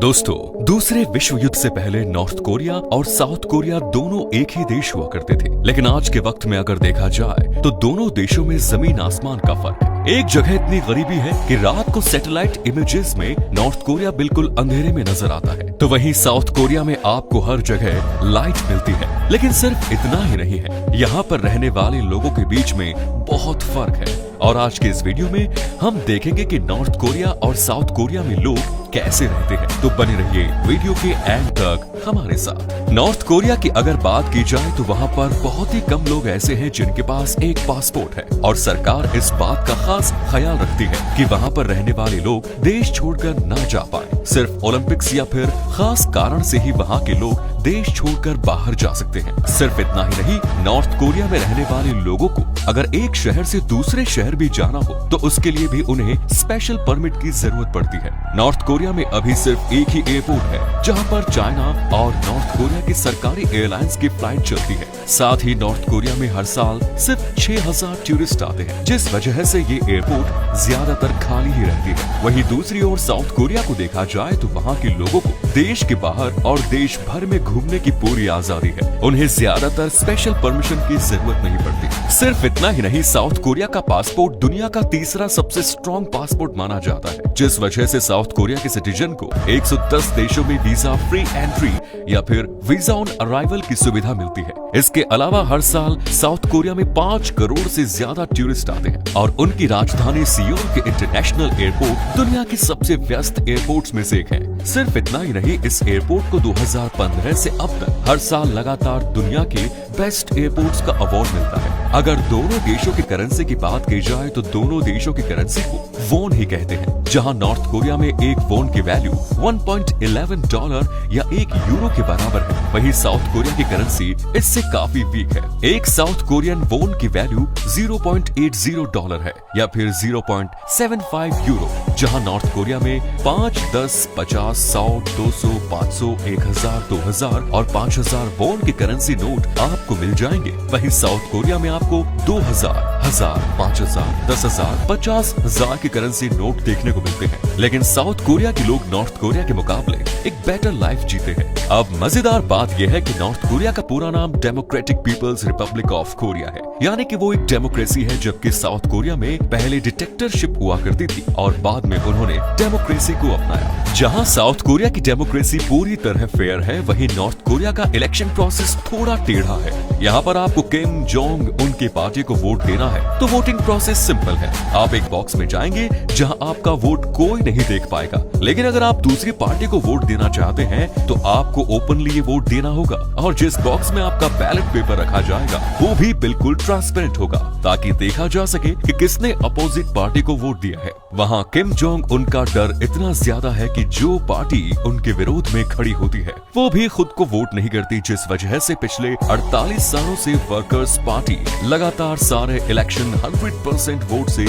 दोस्तों, दूसरे विश्व युद्ध से पहले नॉर्थ कोरिया और साउथ कोरिया दोनों एक ही देश हुआ करते थे। लेकिन आज के वक्त में अगर देखा जाए तो दोनों देशों में जमीन आसमान का फर्क है। एक जगह इतनी गरीबी है कि रात को सैटेलाइट इमेजेस में नॉर्थ कोरिया बिल्कुल अंधेरे में नजर आता है, तो वहीं साउथ कोरिया में आपको हर जगह लाइट मिलती है। लेकिन सिर्फ इतना ही नहीं है, यहाँ पर रहने वाले लोगों के बीच में बहुत फर्क है। और आज के इस वीडियो में हम देखेंगे कि नॉर्थ कोरिया और साउथ कोरिया में लोग कैसे रहते हैं। तो बने रहिए वीडियो के एंड तक हमारे साथ। नॉर्थ कोरिया की अगर बात की जाए तो वहाँ पर बहुत ही कम लोग ऐसे हैं जिनके पास एक पासपोर्ट है, और सरकार इस बात का खास ख्याल रखती है कि वहाँ पर रहने वाले लोग देश छोड़कर न जा पाए। सिर्फ ओलंपिक्स या फिर खास कारण से ही वहाँ के लोग देश छोड़कर बाहर जा सकते हैं। सिर्फ इतना ही नहीं, नॉर्थ कोरिया में रहने वाले लोगों को अगर एक शहर से दूसरे शहर भी जाना हो तो उसके लिए भी उन्हें स्पेशल परमिट की जरूरत पड़ती है। नॉर्थ कोरिया में अभी सिर्फ एक ही एयरपोर्ट है जहां पर चाइना और नॉर्थ कोरिया की सरकारी एयरलाइंस की फ्लाइट चलती है। साथ ही नॉर्थ कोरिया में हर साल सिर्फ 6000 टूरिस्ट आते हैं, जिस वजह से ये एयरपोर्ट ज्यादातर खाली ही रहती है। वहीं दूसरी ओर साउथ कोरिया को देखा जाए तो वहाँ के लोगों को देश के बाहर और देश भर में घूमने की पूरी आजादी है। उन्हें ज्यादातर स्पेशल परमिशन की जरूरत नहीं पड़ती। सिर्फ इतना ही नहीं, साउथ कोरिया का पासपोर्ट दुनिया का तीसरा सबसे स्ट्रॉन्ग पासपोर्ट माना जाता है, जिस वजह से साउथ कोरिया के सिटीजन को 110 देशों में वीजा फ्री एंट्री या फिर वीजा ऑन अराइवल की सुविधा मिलती है। इसके अलावा हर साल साउथ कोरिया में 5 करोड़ से ज्यादा टूरिस्ट आते हैं, और उनकी राजधानी सियोल के इंटरनेशनल एयरपोर्ट दुनिया की सबसे व्यस्त एयरपोर्ट्स में से एक है। सिर्फ इतना ही नहीं, इस एयरपोर्ट को 2015 से अब तक हर साल लगातार दुनिया के बेस्ट एयरपोर्ट्स का अवार्ड मिलता है। अगर दोनों देशों की करेंसी की बात की जाए तो दोनों देशों की करेंसी को वोन ही कहते हैं। जहां नॉर्थ कोरिया में एक वोन की वैल्यू $1.11 या 1 यूरो के बराबर है, वहीं साउथ कोरिया की करेंसी इससे काफी वीक है। एक साउथ कोरियन वोन की वैल्यू $0.80 है या फिर 0.75 यूरो। जहां नॉर्थ कोरिया में 5, 10, 50, 100, 200, 500, 1000, 2000 और 5000 वोन के करेंसी नोट आपको मिल जाएंगे। वहीं साउथ कोरिया में आपको 2000, 1000, 5000, 10,000, 50,000 के करेंसी नोट देखने को मिलते हैं। लेकिन साउथ कोरिया के लोग नॉर्थ कोरिया के मुकाबले एक बेटर लाइफ जीते हैं। अब मजेदार बात यह है कि नॉर्थ कोरिया का पूरा नाम democratic people's republic of Korea है, यानी कि वो एक डेमोक्रेसी है, जबकि साउथ कोरिया में पहले डिक्टेटरशिप हुआ करती थी और बाद में उन्होंने डेमोक्रेसी को अपनाया। जहां साउथ कोरिया की डेमोक्रेसी पूरी तरह फेयर है, वहीं नॉर्थ कोरिया का इलेक्शन प्रोसेस थोड़ा टेढ़ा है। यहाँ पर आपको किम जोंग उनके पार्टी को वोट देना है तो वोटिंग प्रोसेस सिंपल है। आप एक बॉक्स में जाएंगे जहां आपका वोट कोई नहीं देख पाएगा। लेकिन अगर आप दूसरी पार्टी को वोट देना चाहते हैं तो आपको ओपनली ये वोट देना होगा, और जिस बॉक्स में आपका बैलेट पेपर रखा जाएगा वो भी बिल्कुल ट्रांसपेरेंट होगा, ताकि देखा जा सके कि किसने अपोजिट पार्टी को वोट दिया है। वहाँ किम जोंग उनका डर इतना ज्यादा है कि जो पार्टी उनके विरोध में खड़ी होती है वो भी खुद को वोट नहीं करती, जिस वजह से पिछले 48 सालों से वर्कर्स पार्टी लगातार सारे इलेक्शन 100% वोट से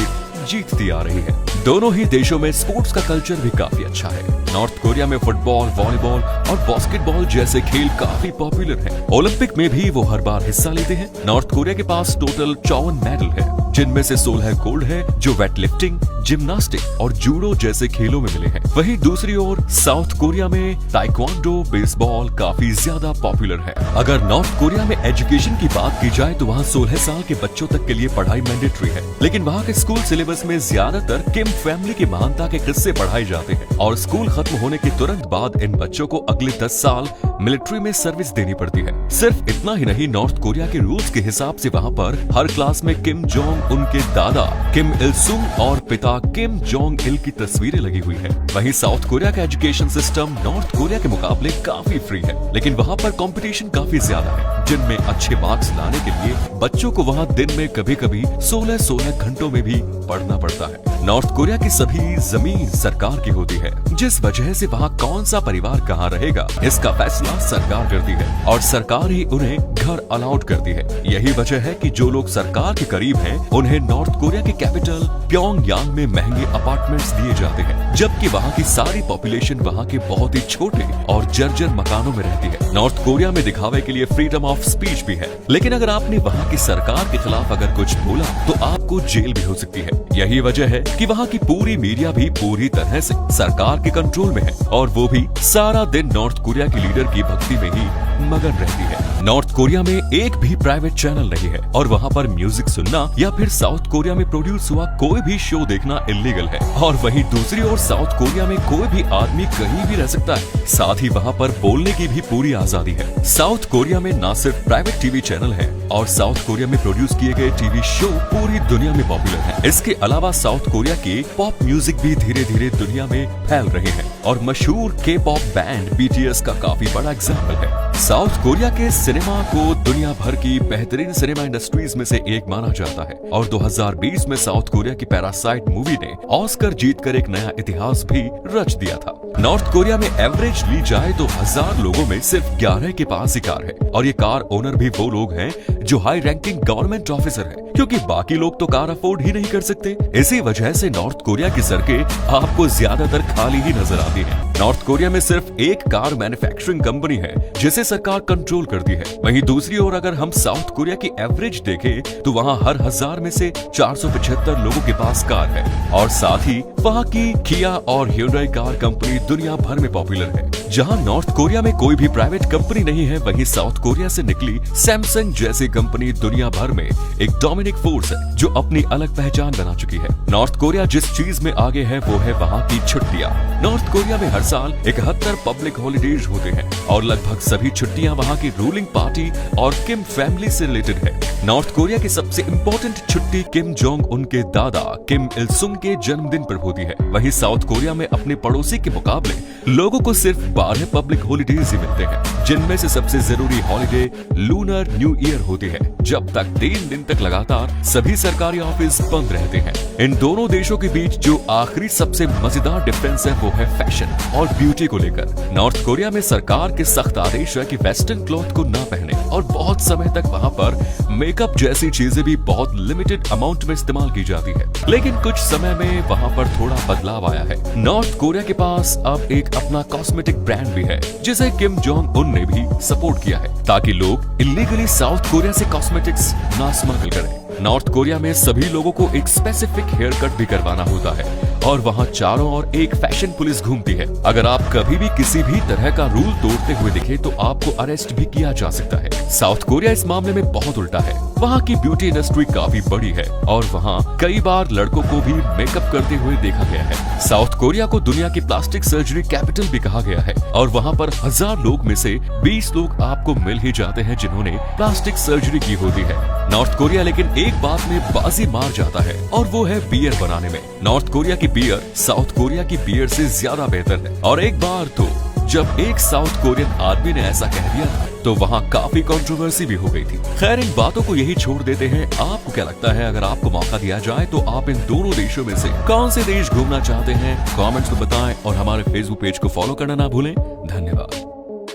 जीतती आ रही है। दोनों ही देशों में स्पोर्ट्स का कल्चर भी काफी अच्छा है। नॉर्थ कोरिया में फुटबॉल, वॉलीबॉल और बास्केटबॉल जैसे खेल काफी पॉपुलर हैं। ओलंपिक में भी वो हर बार हिस्सा लेते हैं। नॉर्थ कोरिया के पास टोटल 54 मेडल है, जिनमें से 16 गोल्ड है, जो वेट लिफ्टिंग, जिम्नास्टिक और जूडो जैसे खेलों में मिले हैं। वहीं दूसरी ओर साउथ कोरिया में ताइक्वांडो, बेसबॉल काफी ज्यादा पॉपुलर है। अगर नॉर्थ कोरिया में एजुकेशन की बात की जाए तो वहाँ 16 साल के बच्चों तक के लिए पढ़ाई मैंडेटरी है, लेकिन वहाँ के स्कूल सिलेबस में ज्यादातर किम फैमिली की महानता के किस्से पढ़ाए जाते हैं, और स्कूल खत्म होने के तुरंत बाद इन बच्चों को अगले 10 साल मिलिट्री में सर्विस देनी पड़ती है। सिर्फ इतना ही नहीं, नॉर्थ कोरिया के रूल्स के हिसाब से वहाँ पर हर क्लास में किम जोंग उनके दादा किम इल सुंग और पिता किम जोंग इल की तस्वीरें लगी हुई है। वहीं साउथ कोरिया का एजुकेशन सिस्टम नॉर्थ कोरिया के मुकाबले काफी फ्री है, लेकिन वहाँ पर कंपटीशन काफी ज्यादा है, जिनमें अच्छे मार्क्स लाने के लिए बच्चों को वहाँ दिन में कभी-कभी 16-16 घंटों में भी पढ़ना पड़ता है। नॉर्थ कोरिया की सभी जमीन सरकार की होती है, जिस वजह से वहाँ कौन सा परिवार कहाँ रहेगा इसका फैसला सरकार करती है, और सरकार ही उन्हें घर अलाउड करती है। यही वजह है कि जो लोग सरकार के करीब हैं, उन्हें नॉर्थ कोरिया के कैपिटल प्योंगयांग में महंगे अपार्टमेंट्स दिए जाते हैं, जबकि वहाँ की सारी पॉपुलेशन वहाँ के बहुत ही छोटे और जर्जर मकानों में रहती है। नॉर्थ कोरिया में दिखावे के लिए फ्रीडम ऑफ स्पीच भी है, लेकिन अगर आपने वहाँ की सरकार के खिलाफ अगर कुछ बोला तो आपको जेल भी हो सकती है। यही वजह है कि वहाँ की पूरी मीडिया भी पूरी तरह से सरकार के कंट्रोल में है और वो भी सारा दिन नॉर्थ कोरिया के लीडर की भक्ति में ही मगन रहती है। नॉर्थ कोरिया में एक भी प्राइवेट चैनल नहीं है और वहाँ पर म्यूजिक सुनना या फिर साउथ कोरिया में प्रोड्यूस हुआ कोई भी शो देखना इलीगल है। और वहीं दूसरी ओर साउथ कोरिया में कोई भी आदमी कहीं भी रह सकता है, साथ ही वहाँ पर बोलने की भी पूरी आजादी है। साउथ कोरिया में न सिर्फ प्राइवेट टीवी चैनल है और साउथ कोरिया में प्रोड्यूस किए गए टीवी शो पूरी दुनिया में पॉपुलर है। इसके अलावा साउथ कोरिया के पॉप म्यूजिक भी धीरे धीरे दुनिया में फैल रहे हैं और मशहूर के पॉप बैंड BTS का काफी बड़ा एग्जाम्पल है। साउथ कोरिया के सिनेमा को दुनिया भर की बेहतरीन सिनेमा इंडस्ट्रीज में से एक माना जाता है और 2020 में साउथ कोरिया की पैरासाइट मूवी ने ऑस्कर जीतकर एक नया इतिहास भी रच दिया था। नॉर्थ कोरिया में एवरेज ली जाए तो 1000 लोगों में सिर्फ 11 के पास ही कार है और ये कार ओनर भी वो लोग हैं जो हाई रैंकिंग गवर्नमेंट ऑफिसर है, क्योंकि बाकी लोग तो कार अफोर्ड ही नहीं कर सकते। इसी वजह से नॉर्थ कोरिया की सड़कें आपको ज्यादातर खाली ही नजर आती हैं। नॉर्थ कोरिया में सिर्फ एक कार मैन्युफैक्चरिंग कंपनी है जिसे सरकार कंट्रोल करती है। वहीं दूसरी ओर अगर हम साउथ कोरिया की एवरेज देखें तो वहाँ हर 1000 में से 475 लोगों के पास कार है और साथ ही वहाँ की किया और ह्यूंडई कार कंपनी दुनिया भर में पॉपुलर है। जहाँ नॉर्थ कोरिया में कोई भी प्राइवेट कंपनी नहीं है, वहीं साउथ कोरिया से निकली सैमसंग जैसी कंपनी दुनिया भर में एक डोमिनिक फोर्स है जो अपनी अलग पहचान बना चुकी है। नॉर्थ कोरिया जिस चीज में आगे है वो है वहाँ की छुट्टियाँ। नॉर्थ कोरिया में हर साल 71 पब्लिक हॉलीडेज होते हैं और लगभग सभी छुट्टियां वहाँ की रूलिंग पार्टी और किम फैमिली से रिलेटेड है। नॉर्थ कोरिया की सबसे इम्पोर्टेंट छुट्टी किम जोंग उनके दादा किम इल सुंग के जन्मदिन पर होती है। वहीं साउथ कोरिया में अपने पड़ोसी के मुकाबले लोगों को सिर्फ 12 पब्लिक हॉलीडेज ही मिलते हैं, जिनमें से सबसे जरूरी हॉलीडे लूनर न्यू ईयर होती है, जब तक 3 दिन तक लगातार सभी सरकारी ऑफिस बंद रहते हैं। इन दोनों देशों के बीच जो आखिरी सबसे मजेदार डिफरेंस है वो है फैशन और ब्यूटी को लेकर। नॉर्थ कोरिया में सरकार के सख्त आदेश है कि वेस्टर्न क्लॉथ को ना पहने और बहुत समय तक वहाँ पर मेकअप जैसी चीजें भी बहुत लिमिटेड अमाउंट में इस्तेमाल की जाती है। लेकिन कुछ समय में वहाँ पर थोड़ा बदलाव आया है। नॉर्थ कोरिया के पास अब एक अपना कॉस्मेटिक ब्रांड भी है जिसे किम जोंग उन ने भी सपोर्ट किया है ताकि लोग इलीगली साउथ कोरिया से कॉस्मेटिक्स ना स्मगल करें। नॉर्थ कोरिया में सभी लोगों को एक स्पेसिफिक हेयर कट भी करवाना होता है और वहाँ चारों ओर एक फैशन पुलिस घूमती है। अगर आप कभी भी किसी भी तरह का रूल तोड़ते हुए दिखे तो आपको अरेस्ट भी किया जा सकता है। साउथ कोरिया इस मामले में बहुत उल्टा है। वहाँ की ब्यूटी इंडस्ट्री काफी बड़ी है और वहाँ कई बार लड़कों को भी मेकअप करते हुए देखा गया है। साउथ कोरिया को दुनिया की प्लास्टिक सर्जरी कैपिटल भी कहा गया है और वहाँ पर 1000 लोग में से 20 लोग आपको मिल ही जाते हैं जिन्होंने प्लास्टिक सर्जरी की होती है। नॉर्थ कोरिया लेकिन एक बात में बाजी मार जाता है और वो है बियर बनाने में। नॉर्थ कोरिया की बियर साउथ कोरिया की बियर से ज्यादा बेहतर है और एक बार तो जब एक साउथ कोरियन आदमी ने ऐसा कह दिया था तो वहाँ काफी कंट्रोवर्सी भी हो गई थी। खैर इन बातों को यही छोड़ देते हैं। आपको क्या लगता है, अगर आपको मौका दिया जाए तो आप इन दोनों देशों में से कौन से देश घूमना चाहते हैं? कमेंट्स में बताएं और हमारे फेसबुक पेज को फॉलो करना ना भूलें। धन्यवाद।